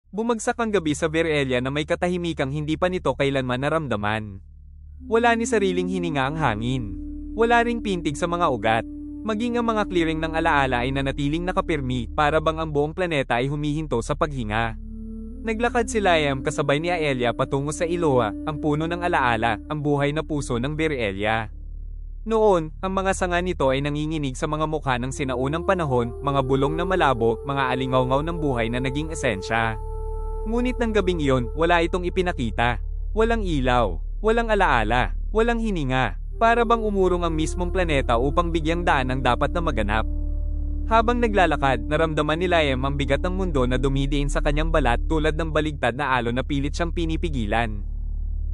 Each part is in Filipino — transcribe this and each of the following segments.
Bumagsak ang gabi sa Virelia na may katahimikang hindi pa nito kailanman naramdaman. Wala ni sariling hininga ang hangin. Wala ring pintig sa mga ugat. Maging ang mga clearing ng alaala ay nanatiling nakapirmi para bang ang buong planeta ay humihinto sa paghinga. Naglakad si Liam kasabay ni Aelia patungo sa Iloa, ang puno ng alaala, ang buhay na puso ng Virelia. Noon, ang mga sanga nito ay nanginginig sa mga mukha ng sinaunang panahon, mga bulong na malabo, mga alingawngaw ng buhay na naging esensya. Ngunit ng gabing iyon, wala itong ipinakita. Walang ilaw, walang alaala, walang hininga. Para bang umurong ang mismong planeta upang bigyang daan ang dapat na maganap. Habang naglalakad, naramdaman ni Liam ang bigat ng mundo na dumidiin sa kanyang balat tulad ng baligtad na alon na pilit siyang pinipigilan.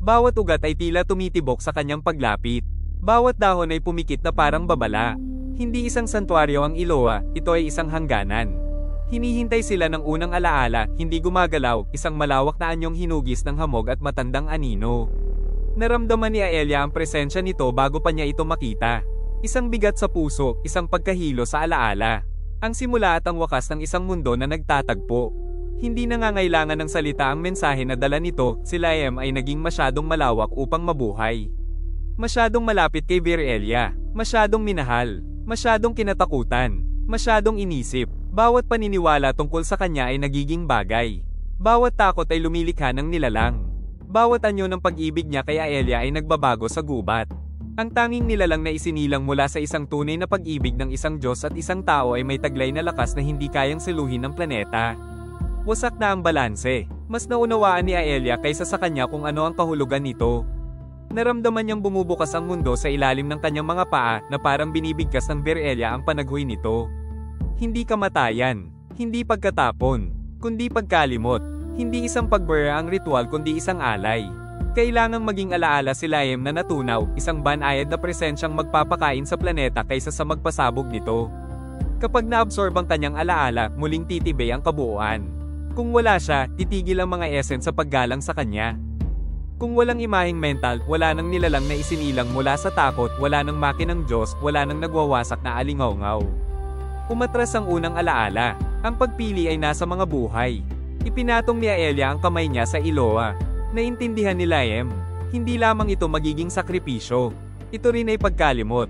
Bawat ugat ay tila tumitibok sa kanyang paglapit. Bawat dahon ay pumikit na parang babala. Hindi isang santuaryo ang Iloa, ito ay isang hangganan. Hinihintay sila ng unang alaala, hindi gumagalaw, isang malawak na anyong hinugis ng hamog at matandang anino. Naramdaman ni Aelia ang presensya nito bago pa niya ito makita. Isang bigat sa puso, isang pagkahilo sa alaala. Ang simula at ang wakas ng isang mundo na nagtatagpo. Hindi nangangailangan ng salita ang mensahe na dala nito, si Liam ay naging masyadong malawak upang mabuhay. Masyadong malapit kay Virelia, masyadong minahal, masyadong kinatakutan, masyadong inisip. Bawat paniniwala tungkol sa kanya ay nagiging bagay. Bawat takot ay lumilikha ng nilalang. Bawat anyo ng pag-ibig niya kay Aelia ay nagbabago sa gubat. Ang tanging nilalang na isinilang mula sa isang tunay na pag-ibig ng isang Diyos at isang tao ay may taglay na lakas na hindi kayang siluhin ng planeta. Wasak na ang balanse. Mas naunawaan ni Aelia kaysa sa kanya kung ano ang kahulugan nito. Naramdaman niyang bumubukas ang mundo sa ilalim ng kanyang mga paa na parang binibigkas ng Virelia ang panaghoy nito. Hindi kamatayan, hindi pagkatapon, kundi pagkalimot. Hindi isang pagbura ang ritual kundi isang alay. Kailangang maging alaala si Liam na natunaw, isang banayad na presensyang magpapakain sa planeta kaysa sa magpasabog nito. Kapag naabsorb ang kanyang alaala, muling titibay ang kabuuan. Kung wala siya, titigil ang mga essence sa paggalang sa kanya. Kung walang imaheng mental, wala nang nilalang na isinilang mula sa takot, wala nang makinang Diyos, wala nang nagwawasak na alingawngaw. Umatras ang unang alaala. Ang pagpili ay nasa mga buhay. Ipinatong ni Aelia ang kamay niya sa Iloa. Naintindihan ni Liam, hindi lamang ito magiging sakripisyo. Ito rin ay pagkalimot.